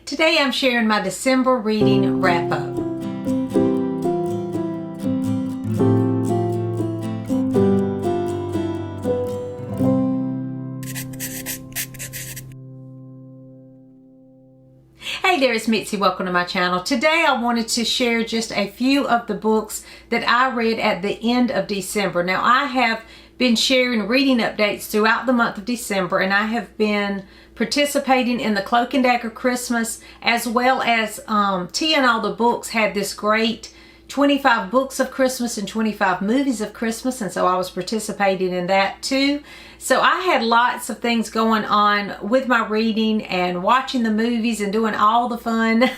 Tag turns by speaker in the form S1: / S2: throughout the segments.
S1: Today I'm sharing my December reading wrap-up. Hey there, it's Mitzi. Welcome to my channel. Today I wanted to share just a few of the books that I read at the end of December. Now I have been sharing reading updates throughout the month of December, and I have been participating in the Cloak and Dagger Christmas, as well as Tia and all the books had this great 25 books of Christmas and 25 movies of Christmas, and so I was participating in that too. So I had lots of things going on with my reading and watching the movies and doing all the fun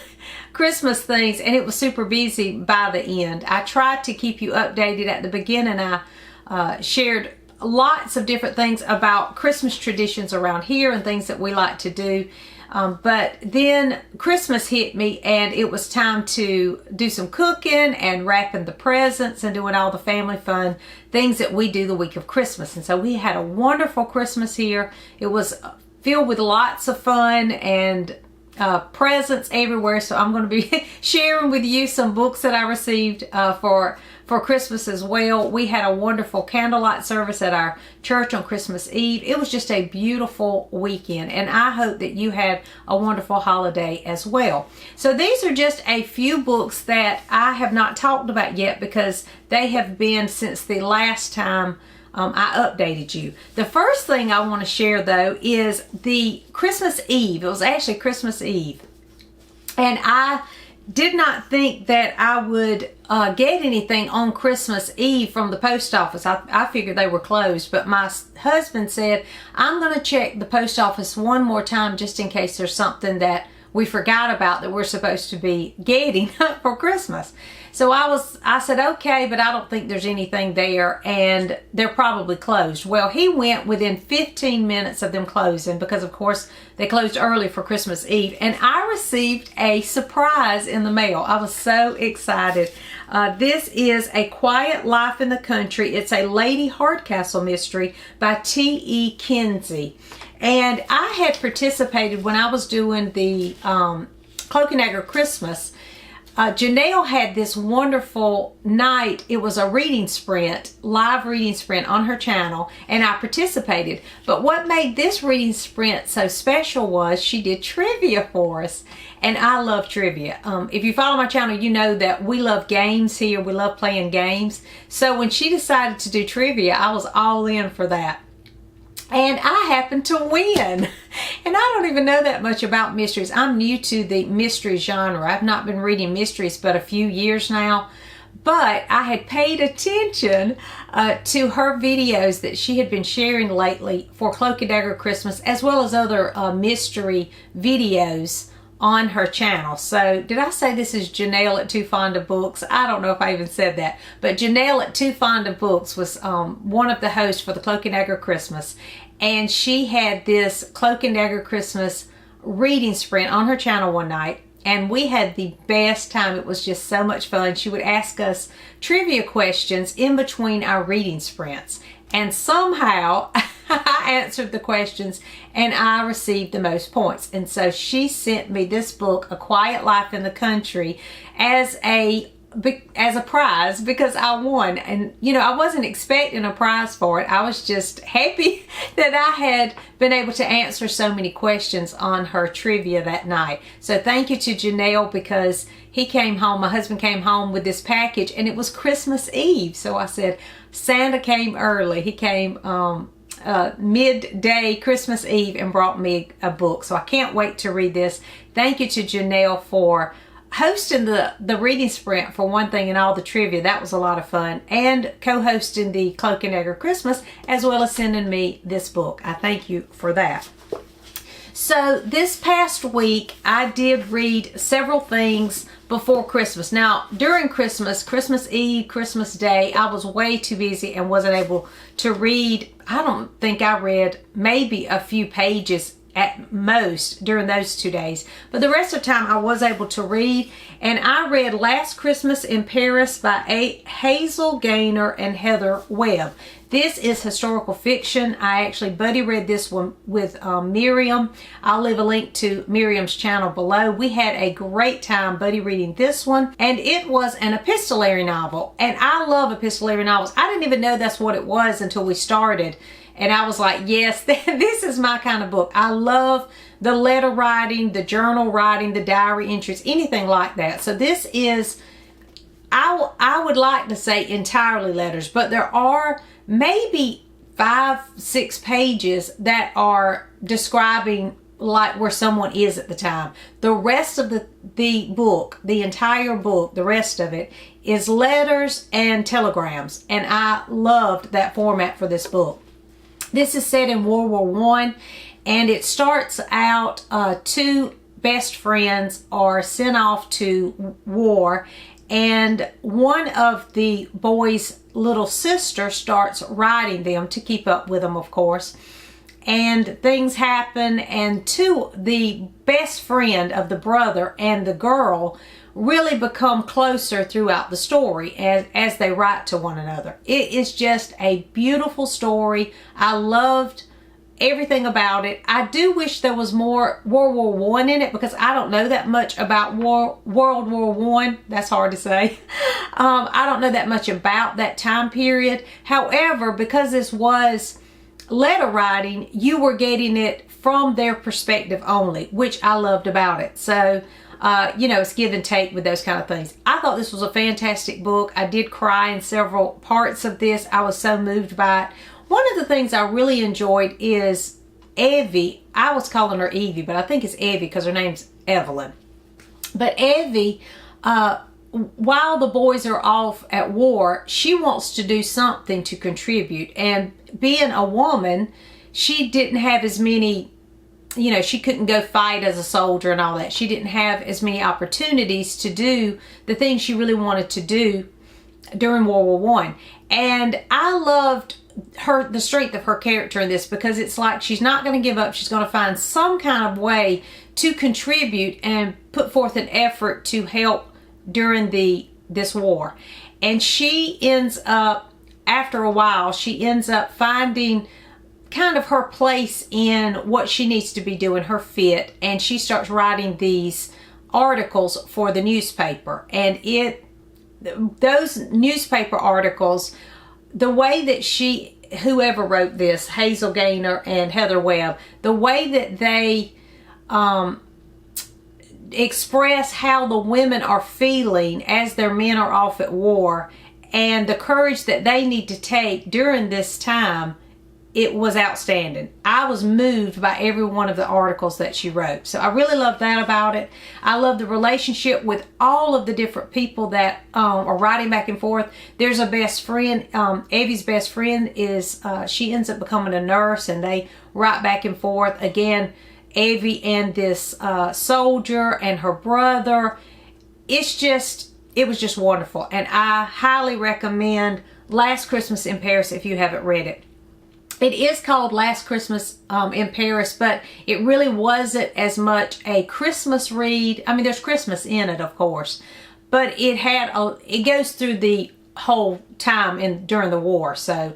S1: Christmas things, and it was super busy by the end. I tried to keep you updated at the beginning. I shared lots of different things about Christmas traditions around here and things that we like to do. But then Christmas hit me, and it was time to do some cooking and wrapping the presents and doing all the family fun things that we do the week of Christmas. And so we had a wonderful Christmas here. It was filled with lots of fun and presents everywhere. So I'm going to be sharing with you some books that I received for Christmas as well. We had a wonderful candlelight service at our church on Christmas Eve. It was just a beautiful weekend, and I hope that you had a wonderful holiday as well. So these are just a few books that I have not talked about yet because they have been since the last time I updated you. The first thing I want to share though is the Christmas Eve. It was actually Christmas Eve, and I did not think that I would get anything on Christmas Eve from the post office. I figured they were closed, but my husband said, I'm going to check the post office one more time just in case there's something that we forgot about that we're supposed to be getting for Christmas. So I said, okay, but I don't think there's anything there, and they're probably closed. Well, he went within 15 minutes of them closing because, of course, they closed early for Christmas Eve, and I received a surprise in the mail. I was so excited. This is A Quiet Life in the Country. It's a Lady Hardcastle mystery by T.E. Kinsey. And I had participated when I was doing the Cloak and Dagger Christmas. Janelle had this wonderful night. It was a reading sprint, live reading sprint on her channel, and I participated. But what made this reading sprint so special was she did trivia for us, and I love trivia. If you follow my channel, you know that we love games here. We love playing games. So when she decided to do trivia, I was all in for that. And I happened to win. And I don't even know that much about mysteries. I'm new to the mystery genre. I've not been reading mysteries but a few years now. But I had paid attention to her videos that she had been sharing lately for Cloak and Dagger Christmas, as well as other mystery videos on her channel. So did I say this is Janelle at Too Fond of Books? I don't know if I even said that, but Janelle at Too Fond of Books was one of the hosts for the Cloak and Dagger Christmas, and she had this Cloak and Dagger Christmas reading sprint on her channel one night, and we had the best time. It was just so much fun. She would ask us trivia questions in between our reading sprints, and somehow I answered the questions and I received the most points. And so she sent me this book, A Quiet Life in the Country, as a prize because I won. And you know, I wasn't expecting a prize for it. I was just happy that I had been able to answer so many questions on her trivia that night. So thank you to Janelle, because he came home, my husband came home with this package, and it was Christmas Eve. So I said, Santa came early. He came midday Christmas Eve and brought me a book. So I can't wait to read this. Thank you to Janelle for hosting the reading sprint for one thing, and all the trivia. That was a lot of fun, and co-hosting the Cloak and Dagger Christmas, as well as sending me this book. I thank you for that. So this past week I did read several things before Christmas. Now during Christmas, Christmas Eve, Christmas Day, I was way too busy and wasn't able to read. I don't think I read maybe a few pages at most during those 2 days. But the rest of the time I was able to read. And I read Last Christmas in Paris by Hazel Gaynor and Heather Webb. This is historical fiction. I actually buddy read this one with Miriam. I'll leave a link to Miriam's channel below. We had a great time buddy reading this one. And it was an epistolary novel. And I love epistolary novels. I didn't even know that's what it was until we started. And I was like, yes, this is my kind of book. I love the letter writing, the journal writing, the diary entries, anything like that. So this is, I would like to say entirely letters, but there are maybe 5-6 pages that are describing like where someone is at the time. The rest of the book, the entire book, the rest of it is letters and telegrams. And I loved that format for this book. This is set in World War I, and it starts out 2 best friends are sent off to war, and one of the boys' little sister starts writing them to keep up with them, of course. And things happen, and the best friend of the brother and the girl really become closer throughout the story as they write to one another. It is just a beautiful story. I loved everything about it. I do wish there was more World War I in it, because I don't know that much about World War I. That's hard to say. I don't know that much about that time period. However, because this was letter writing, you were getting it from their perspective only, which I loved about it. So you know, it's give and take with those kind of things. I thought this was a fantastic book. I did cry in several parts of this. I was so moved by it. One of the things I really enjoyed is Evie. I was calling her Evie, but I think it's Evie because her name's Evelyn. But Evie, while the boys are off at war, she wants to do something to contribute. And being a woman, she didn't have as many, you know, she couldn't go fight as a soldier and all that. She didn't have as many opportunities to do the things she really wanted to do during World War I. And I loved the strength of her character in this, because it's like she's not going to give up. She's going to find some kind of way to contribute and put forth an effort to help during this war. And she ends up, after a while, she ends up finding kind of her place in what she needs to be doing, her fit, and she starts writing these articles for the newspaper. And those newspaper articles, the way that whoever wrote this, Hazel Gaynor and Heather Webb, the way that they express how the women are feeling as their men are off at war, and the courage that they need to take during this time, it was outstanding. I was moved by every one of the articles that she wrote. So I really love that about it. I love the relationship with all of the different people that are writing back and forth. There's a best friend. Evie's best friend is, she ends up becoming a nurse, and they write back and forth. Again, Evie and this soldier and her brother. It was just wonderful. And I highly recommend Last Christmas in Paris if you haven't read it. It is called Last Christmas in Paris, but it really wasn't as much a Christmas read. I mean, there's Christmas in it, of course, but it goes through the whole time during the war. So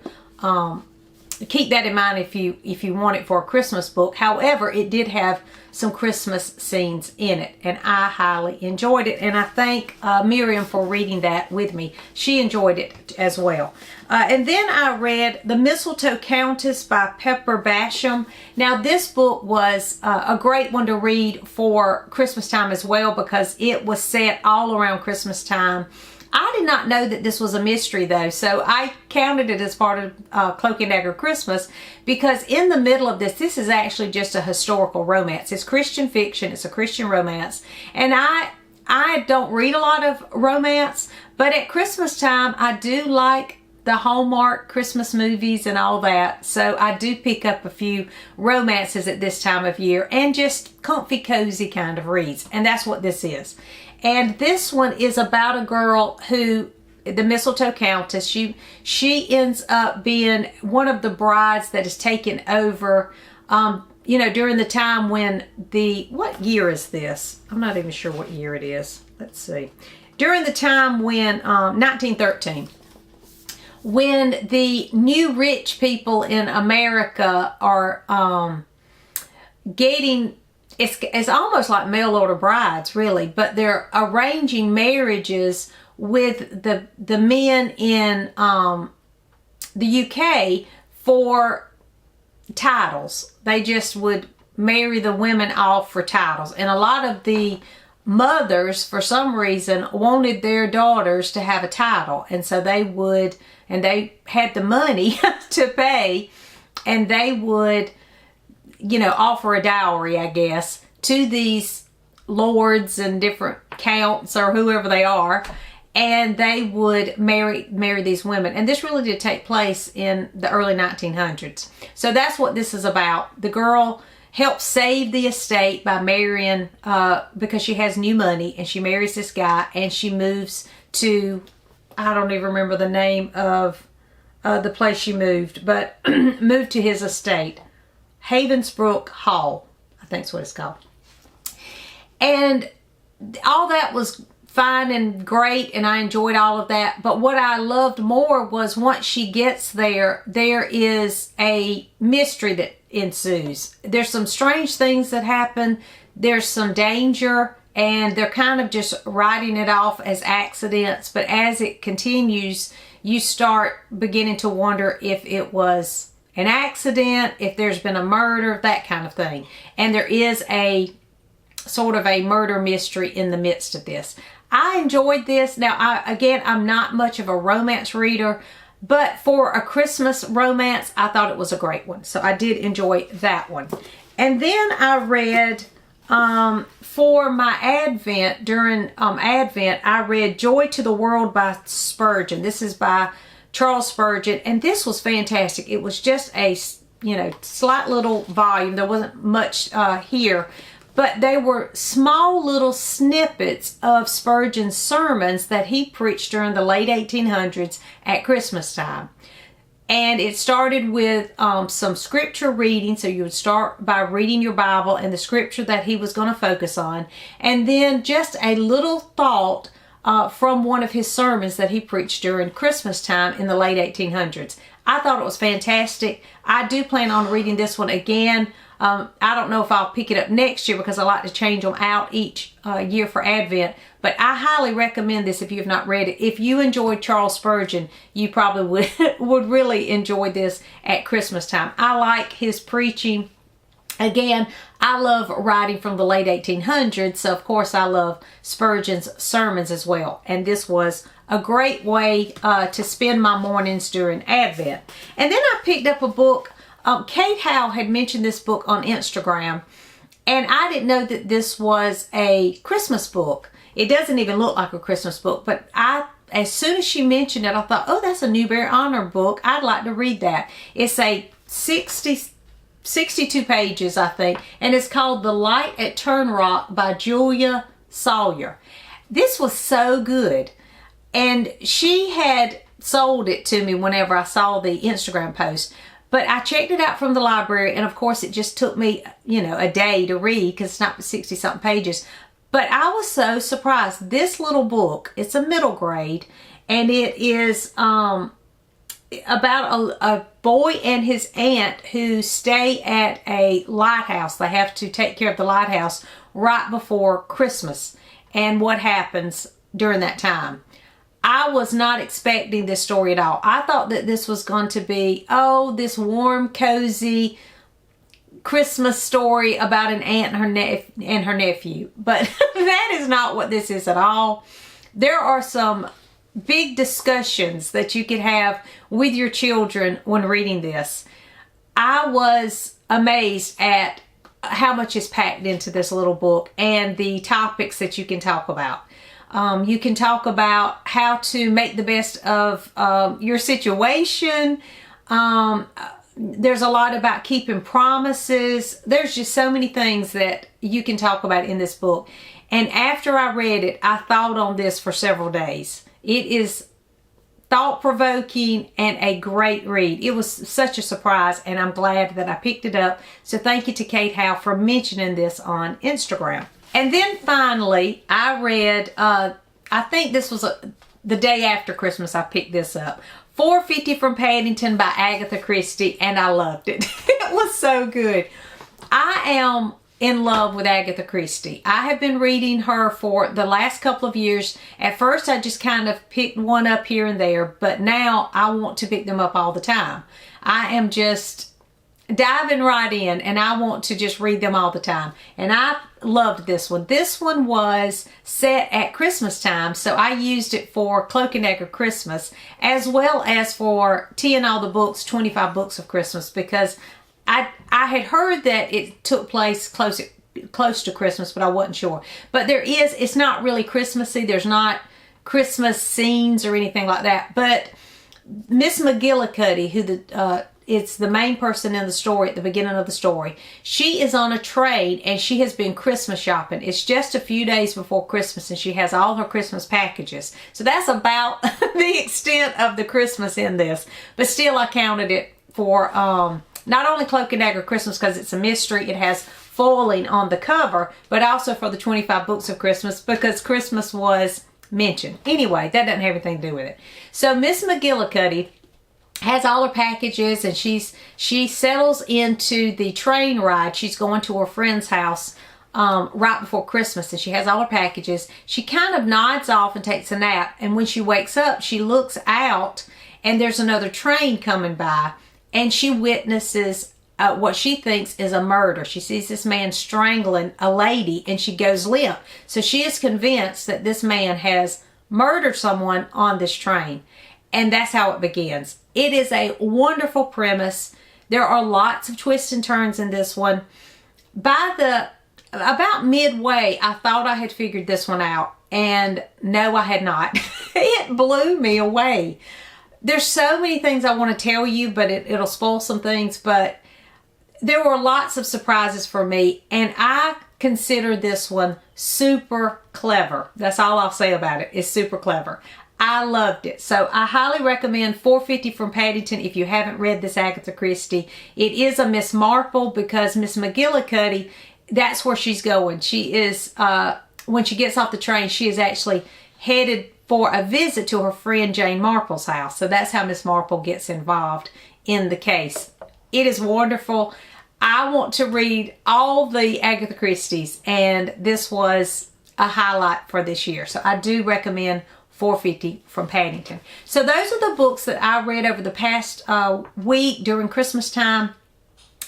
S1: keep that in mind if you want it for a Christmas book. However, it did have some Christmas scenes in it, and I highly enjoyed it. And I thank Miriam for reading that with me. She enjoyed it as well. And then I read The Mistletoe Countess by Pepper Basham. Now, this book was a great one to read for Christmas time as well, because it was set all around Christmas time. I did not know that this was a mystery, though, so I counted it as part of Cloak and Dagger Christmas, because in the middle of this is actually just a historical romance. It's Christian fiction. It's a Christian romance. And I don't read a lot of romance, but at Christmas time, I do like the Hallmark Christmas movies and all that. So I do pick up a few romances at this time of year, and just comfy, cozy kind of reads. And that's what this is. And this one is about a girl who, the Mistletoe Countess, she ends up being one of the brides that is taken over. you know, during the time when what year is this? I'm not even sure what year it is. Let's see. During the time when, 1913, when the new rich people in America are getting, it's almost like mail order brides, really, but they're arranging marriages with the men in the UK for titles. They just would marry the women off for titles. And a lot of the mothers, for some reason, wanted their daughters to have a title. And so they would, and they had the money to pay, and they would, you know, offer a dowry, I guess, to these lords and different counts or whoever they are. And they would marry these women. And this really did take place in the early 1900s. So that's what this is about. The girl helps save the estate by marrying, because she has new money, and she marries this guy, and she moves to, I don't even remember the name of the place she moved, but moved to his estate. Havensbrook Hall, I think is what it's called. And all that was fine and great, and I enjoyed all of that. But what I loved more was once she gets there, there is a mystery that ensues. There's some strange things that happen. There's some danger, and they're kind of just writing it off as accidents. But as it continues, you start beginning to wonder if it was an accident, if there's been a murder, that kind of thing. And there is a sort of a murder mystery in the midst of this. I enjoyed this. Now, I'm not much of a romance reader, but for a Christmas romance, I thought it was a great one. So I did enjoy that one. And then I read, for my Advent, during Advent, I read Joy to the World by Spurgeon. This is by Charles Spurgeon, and this was fantastic. It was just a, you know, slight little volume. There wasn't much here. But they were small little snippets of Spurgeon's sermons that he preached during the late 1800s at Christmas time. And it started with some scripture reading. So you would start by reading your Bible and the scripture that he was going to focus on. And then just a little thought from one of his sermons that he preached during Christmas time in the late 1800s. I thought it was fantastic. I do plan on reading this one again. I don't know if I'll pick it up next year because I like to change them out each year for Advent. But I highly recommend this if you have not read it. If you enjoyed Charles Spurgeon, you probably would really enjoy this at Christmas time. I like his preaching. Again, I love writing from the late 1800s, so of course I love Spurgeon's sermons as well. And this was a great way to spend my mornings during Advent. And then I picked up a book. Kate Howe had mentioned this book on Instagram, and I didn't know that this was a Christmas book. It doesn't even look like a Christmas book, but as soon as she mentioned it, I thought, oh, that's a Newbery Honor book. I'd like to read that. It's a 62 pages, I think, and it's called The Light at Turn Rock by Julia Sawyer. This was so good, and she had sold it to me whenever I saw the Instagram post. But I checked it out from the library, and of course it just took me, you know, a day to read because it's not 60-something pages. But I was so surprised. This little book, it's a middle grade, and it is about a boy and his aunt who stay at a lighthouse. They have to take care of the lighthouse right before Christmas and what happens during that time. I was not expecting this story at all. I thought that this was going to be, oh, this warm, cozy Christmas story about an aunt and her nephew. But that is not what this is at all. There are some big discussions that you could have with your children when reading this. I was amazed at how much is packed into this little book and the topics that you can talk about. You can talk about how to make the best of your situation. There's a lot about keeping promises. There's just so many things that you can talk about in this book. And after I read it, I thought on this for several days. It is thought-provoking, and a great read. It was such a surprise, and I'm glad that I picked it up. So thank you to Kate Howe for mentioning this on Instagram. And then finally, I read, I think this was the day after Christmas I picked this up. 450 from Paddington by Agatha Christie, and I loved it. It was so good. I am in love with Agatha Christie. I have been reading her for the last couple of years. At first, I just kind of picked one up here and there, but now I want to pick them up all the time. I am just diving right in, and I want to just read them all the time. And I loved this one. This one was set at Christmas time, so I used it for Cloak and Dagger Christmas, as well as for Tea and All the Books, 25 Books of Christmas, because I had heard that it took place close to Christmas, but I wasn't sure. But it's not really Christmassy. There's not Christmas scenes or anything like that. But Miss McGillicuddy, who it's the main person in the story at the beginning of the story. She is on a train, and she has been Christmas shopping. It's just a few days before Christmas, and she has all her Christmas packages. So that's about the extent of the Christmas in this. But still, I counted it for not only Cloak and Dagger Christmas because it's a mystery, it has foiling on the cover, but also for the 25 Books of Christmas because Christmas was mentioned. Anyway, that doesn't have anything to do with it. So Miss McGillicuddy has all her packages, and she settles into the train ride. She's going to her friend's house right before Christmas, and she has all her packages. She kind of nods off and takes a nap, and when she wakes up, she looks out, and there's another train coming by, and she witnesses what she thinks is a murder. She sees this man strangling a lady, and she goes limp. So she is convinced that this man has murdered someone on this train. And that's how it begins. It is a wonderful premise. There are lots of twists and turns in this one. About midway, I thought I had figured this one out. And no, I had not. It blew me away. There's so many things I want to tell you, but it'll spoil some things. But there were lots of surprises for me. And I consider this one super clever. That's all I'll say about it. It's super clever. I loved it. So I highly recommend 450 from Paddington if you haven't read this Agatha Christie. It is a Miss Marple because Miss McGillicuddy, that's where she's going. She is, when she gets off the train, she is actually headed for a visit to her friend Jane Marple's house. So that's how Miss Marple gets involved in the case. It is wonderful. I want to read all the Agatha Christies, and this was a highlight for this year. So I do recommend 450 from Paddington. So those are the books that I read over the past week during Christmas time.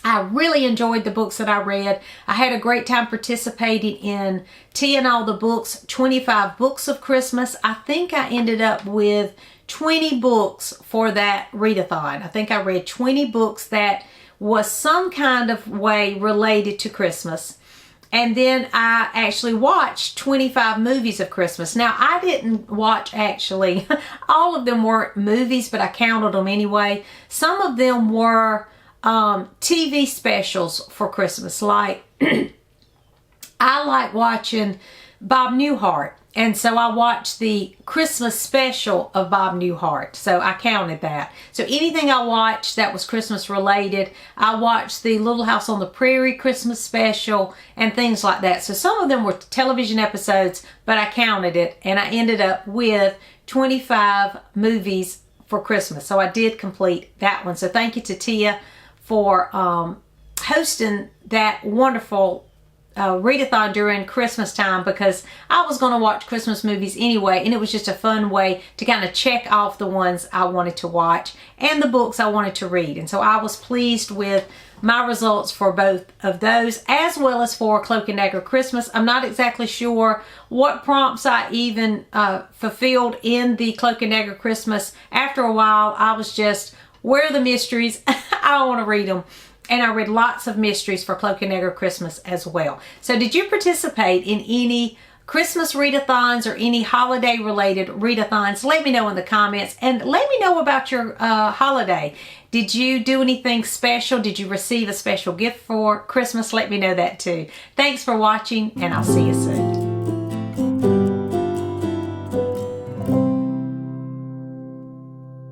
S1: I really enjoyed the books that I read. I had a great time participating in Tea and All the Books, 25 Books of Christmas. I think I ended up with 20 books for that readathon. I think I read 20 books that was some kind of way related to Christmas. And then I actually watched 25 movies of Christmas. Now, I didn't watch actually, all of them weren't movies, but I counted them anyway. Some of them were TV specials for Christmas. Like, I like watching Bob Newhart. And so I watched the Christmas special of Bob Newhart. So I counted that. So anything I watched that was Christmas related, I watched the Little House on the Prairie Christmas special and things like that. So some of them were television episodes, but I counted it and I ended up with 25 movies for Christmas. So I did complete that one. So thank you to Tia for hosting that wonderful readathon during Christmas time, because I was going to watch Christmas movies anyway, and it was just a fun way to kind of check off the ones I wanted to watch and the books I wanted to read. And so I was pleased with my results for both of those, as well as for Cloak and Dagger Christmas. I'm not exactly sure what prompts I even fulfilled in the Cloak and Dagger Christmas. After a while, I was just, where are the mysteries? I don't want to read them. And I read lots of mysteries for Cloak and Dagger Christmas as well. So did you participate in any Christmas readathons or any holiday related readathons? Let me know in the comments, and let me know about your holiday. Did you do anything special? Did you receive a special gift for Christmas? Let me know that too. Thanks for watching, and I'll see you soon.